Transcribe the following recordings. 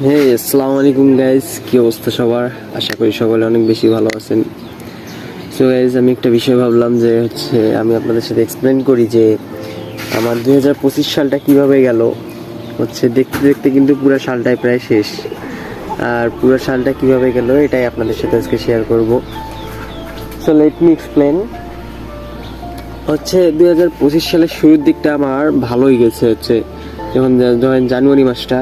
হ্যাঁ, আসসালামু আলাইকুম গাইজ, কি অবস্থা সবার? আশা করি সকলে অনেক বেশি ভালো আছেন। সো গাইজ, আমি একটা বিষয় ভাবলাম যে আমি আপনাদের সাথে এক্সপ্লেন করি যে আমার 2025 সালটা কিভাবে গেল। দেখতে দেখতে কিন্তু পুরো সালটাই প্রায় শেষ, আর পুরো সালটা কিভাবে গেল এটাই আপনাদের সাথে আজকে শেয়ার করব। So let me explain. 2025 সালের শুরুর দিকটা আমার ভালোই গেছে। যখন জানুয়ারি মাসটা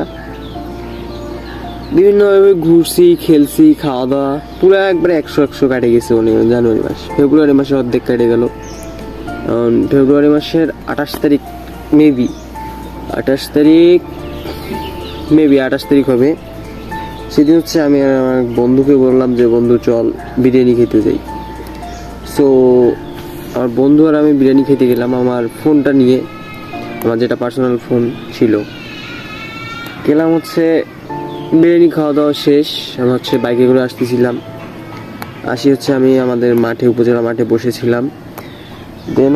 বিভিন্নভাবে ঘুরছি, খেলছি, খাওয়া দাওয়া পুরো একবারে 100 কাটে গেছে জানুয়ারি মাস। ফেব্রুয়ারি মাসে অর্ধেক কেটে গেল। ফেব্রুয়ারি মাসের 28 তারিখ মেবি 28 তারিখ হবে। সেদিন আমি আমার বন্ধুকে বললাম যে বন্ধু চল বিরিয়ানি খেতে যাই। সো আমার বন্ধু আর আমি বিরিয়ানি খেতে গেলাম আমার ফোনটা নিয়ে, আমার যেটা পার্সোনাল ফোন ছিল। গেলাম বিরিয়ানি খাওয়া দাওয়া শেষ। আমি বাইকে করে আসতেছিলাম। আমি আমাদের উপজেলা মাঠে বসেছিলাম। দেন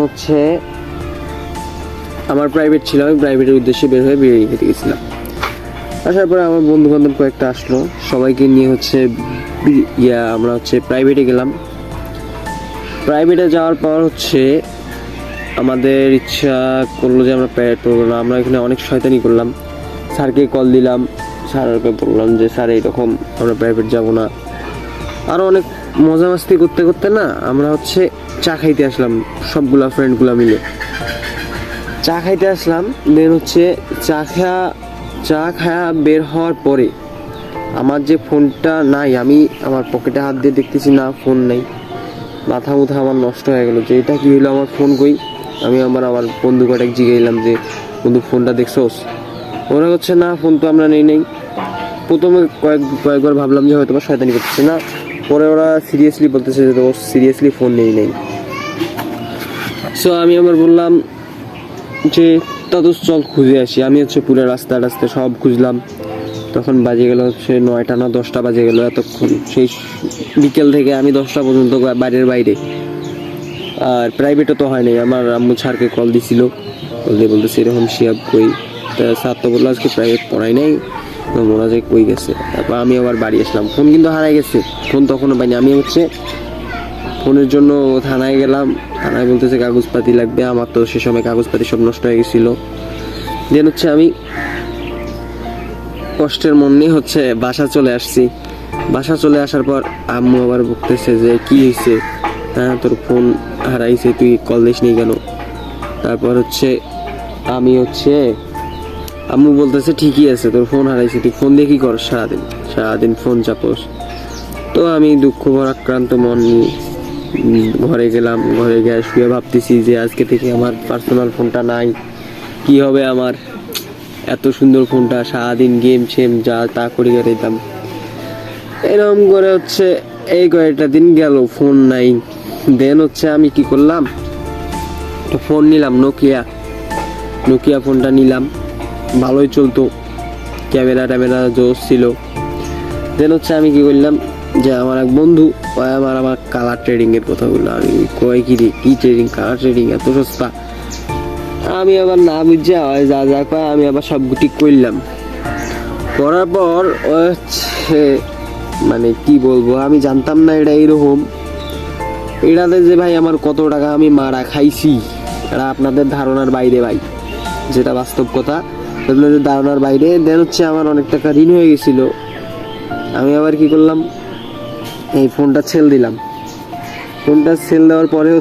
আমার প্রাইভেট ছিল, আমি প্রাইভেটের উদ্দেশ্যে বের হয়ে বিরিয়ানি খেতে গেছিলাম। আসার পরে আমার বন্ধু বান্ধব কয়েকটা আসলো, সবাইকে নিয়ে আমরা প্রাইভেটে গেলাম। প্রাইভেটে যাওয়ার পর আমাদের ইচ্ছা করলো যে আমরা প্রাইভেট পড়বো না। আমরা এখানে অনেক শয়তানি করলাম। স্যারকে কল দিলাম, স্যারকে বললাম যে স্যার এইরকম আমরা প্রাইভেট যাব না। আরও অনেক মজা মাস্তি করতে করতে না আমরা চা খাইতে আসলাম, সবগুলা ফ্রেন্ডগুলা মিলে চা খাইতে আসলাম। দেন চা খায়া বের হওয়ার পরে আমার যে ফোনটা নাই, আমি আমার পকেটে হাত দিয়ে দেখতেছি না ফোন নাই। মাথা আমার নষ্ট হয়ে গেল যে এটা কি হলো, আমার ফোন কই। আমি আমার বন্ধু কয়েক জিগাইলাম যে বন্ধু ফোনটা দেখছোস? ওরা না ফোন তো আমরা নেই। প্রথমে কয়েকবার ভাবলাম যে হয়তো শয়তানি করতেছে না, পরে ওরা সিরিয়াসলি বলতেছে যে তো সিরিয়াসলি ফোন নেই। সো আমি আবার বললাম যে তত চল খুঁজে আসি। আমি পুরো রাস্তা সব খুঁজলাম। তখন বাজে গেল 9টা না 10টা বাজে গেল। এতক্ষণ সেই বিকেল থেকে আমি 10টা পর্যন্ত বাইরে। আর প্রাইভেটও তো হয় নাই। আমার আম্মু স্যারকে কল দিছিল, বলতেছে এরকম শিয়াব কই। স্যার তো বললো আজকে প্রাইভেট পড়াই নাই, মনে হয় কই গেছে। তারপর আমি আবার বাড়ি আসলাম। ফোন কিন্তু হারাই গেছে, ফোন তখনও পাইনি। আমি ফোনের জন্য থানায় গেলাম। থানায় বলতেছে কাগজপাতি লাগবে। আমার তো সে সময় কাগজপাতি সব নষ্ট হয়ে গেছিল। দেন আমি কষ্টের মন নিয়ে বাসা চলে আসছি। বাসা চলে আসার পর আম্মু আবার বলতেছে যে কি হয়েছে, হ্যাঁ তোর ফোন হারাইছে, তুই কল দিস নি কেন? তারপর আমি আম্মু বলতেছে ঠিকই আছে, তোর ফোন হারাইছে, তুই ফোন দিয়ে কি কর সারাদিন ফোন চাপোস। তো আমি দুঃখ আক্রান্ত মন নিয়ে ঘরে গেলাম। ঘরে গিয়ে শুয়ে ভাবতেছি যে আজকে থেকে আমার পার্সোনাল ফোনটা নাই, কি হবে আমার? এত সুন্দর ফোনটা, সারাদিন গেম যা তা করি দিতাম। এরকম করে এই কয়েকটা দিন গেল, ফোন নাই। দেন আমি কি করলাম, ফোন নিলাম, নোকিয়া ফোনটা নিলাম। ভালোই চলতো, ক্যামেরা জোস ছিল। দেন আমি কি করলাম যে আমার এক বন্ধু আমার কালার ট্রেডিং এর কথা বললো। আমি কয় কি ট্রেডিং, কালার ট্রেডিং এত সস্তা? আমি আবার না বুঝে যা কয় আমি আবার সব গুটি করলাম। করার পর মানে কি বলবো, আমি জানতাম না এটা এইরকম। এটাতে যে ভাই আমার কত টাকা আমি মারা খাইছি এটা আপনাদের ধারণার বাইরে ভাই, যেটা বাস্তব কথা, আপনাদের ধারণার বাইরে। দেন আমার অনেক টাকা ঋণ হয়ে গেছিল। আমি আবার কি করলাম, এই ফোনটা সেল দিলাম। ফোনটা সেল দেওয়ার পরে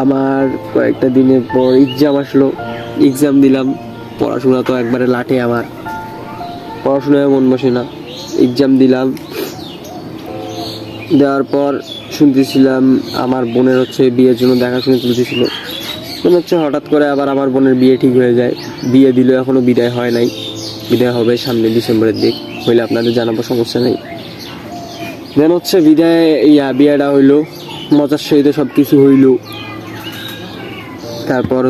আমার কয়েকটা দিনের পর এক্সাম আসলো। এক্সাম দিলাম। পড়াশোনা তো একবারে লাটে, আমার পড়াশোনায় মন বসে না। এক্সাম দিলাম, দেওয়ার পর শুনতেছিলাম আমার বোনের বিয়ের জন্য দেখাশোনা চলতেছিল। হঠাৎ করে আবার আমার বোনের বিয়ে ঠিক হয়ে যায়। বিয়ে দিল, এখনো বিদায় হয় নাই। বিদায় হবে সামনে ডিসেম্বরের দিক, হইলে আপনাদের জানাবো, সমস্যা নেই। দেন বিয়েটা হইলো, মজার সহিত সব কিছু হইল। তারপর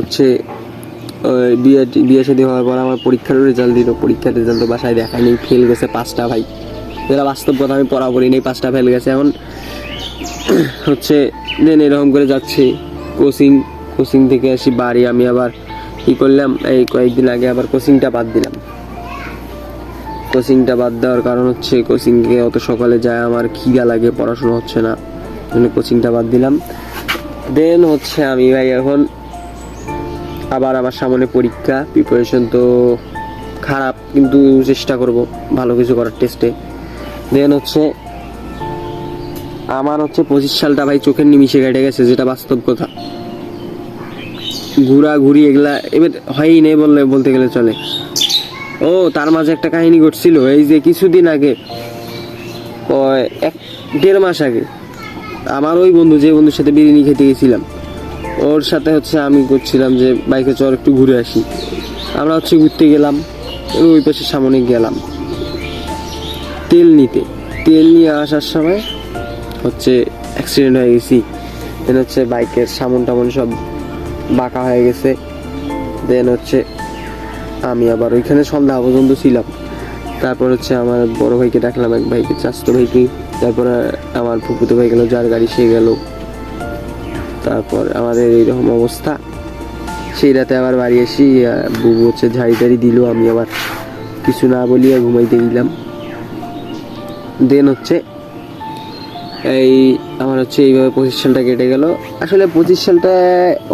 বিয়ে শাদী হওয়ার পর আমার পরীক্ষার রেজাল্ট দিল। পরীক্ষার রেজাল্ট তো বাসায় দেখায়নি, ফেল গেছে 5টা ভাই। যেটা বাস্তব কথা, আমি পড়া করি নেই, 5টা ফেল গেছে। এখন দেন এরকম করে যাচ্ছে কোচিং থেকে আসি বাড়ি। আমি আবার কি করলাম, এই কয়েকদিন আগে আবার কোচিংটা বাদ দিলাম। কোচিংটা বাদ দেওয়ার কারণ হচ্ছে কোচিংয়ে অত সকালে যায় আমার খিদা লাগে, পড়াশোনা হচ্ছে না, জন্য কোচিংটা বাদ দিলাম। দেন হচ্ছে আমি ভাই এখন আবার আমার সামনে পরীক্ষা, প্রিপারেশন তো খারাপ কিন্তু চেষ্টা করব ভালো কিছু করার টেস্টে। দেন হচ্ছে আমার হচ্ছে 25 সালটা ভাই চোখের নিমিষে কেটে গেছে, যেটা বাস্তব কথা। ঘোরাঘুরি এগুলা এবার হয়ই নেই বলতে গেলে চলে। ও তার মাঝে একটা কাহিনী ঘটছিল, এই যে কিছুদিন আগে, 1-1.5 মাস আগে আমার ওই বন্ধু, যে বন্ধুর সাথে বিরিয়ানি খেতে গেছিলাম, ওর সাথে হচ্ছে আমি করছিলাম যে বাইকে চল একটু ঘুরে আসি। আমরা হচ্ছে ঘুরতে গেলাম, ওই পাশে সামনে গেলাম তেল নিয়ে আসার সময় হচ্ছে অ্যাক্সিডেন্ট হয়ে গেছি। দেন হচ্ছে বাইকের সামন টামন সব বাঁকা হয়ে গেছে। দেন হচ্ছে আমি আবার ওইখানে সন্ধ্যা পর্যন্ত ছিলাম। তারপর হচ্ছে আমার বড় ভাইকে ডাকলাম, এক ভাইকে, চাচতো ভাইকে, তারপরে আমার ফুপুতো ভাই গেল, যার গাড়ি সে গেল। তারপর আমাদের এইরকম অবস্থা। সেই রাতে আবার বাড়ি আসি, বুবু হচ্ছে ঝাড়ি টাড়ি দিল, আমি আবার কিছু না বলিয়া ঘুমাইতে গেলাম। দেন হচ্ছে এই আমার হচ্ছে এইভাবে 25 সালটা কেটে গেল। আসলে 25 সালটা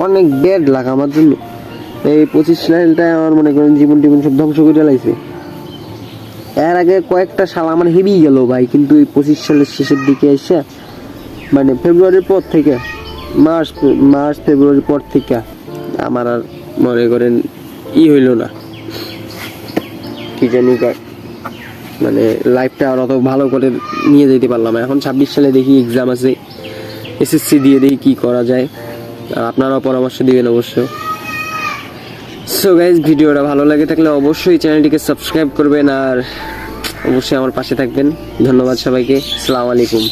অনেক ব্যাড লাগ আমার জন্য। এই 25 সালটা আমার মনে করেন জীবন সব ধ্বংস করে লাইছে। এর আগে কয়েকটা সাল আমার হেভি গেল ভাই, কিন্তু এই 25 সালের শেষের দিকে এসে, মানে ফেব্রুয়ারির পর থেকে, মার্চ ফেব্রুয়ারির পর থেকে আমার আর মনে করেন হইল না, কি জানি মানে লাইফটা আর অত ভালো করে নিয়ে যেতে পারলাম না। এখন 26 সালে দেখি এক্সাম আছে, এসএসসি দিয়ে দেখি কি করা যায়, আর আপনারাও পরামর্শ দিবেন অবশ্য। সো গাইজ, ভিডিওটা ভালো লাগে থাকলে অবশ্যই চ্যানেলটিকে সাবস্ক্রাইব করবেন আর অবশ্যই আমার পাশে থাকবেন। ধন্যবাদ সবাইকে, আসসালামু আলাইকুম।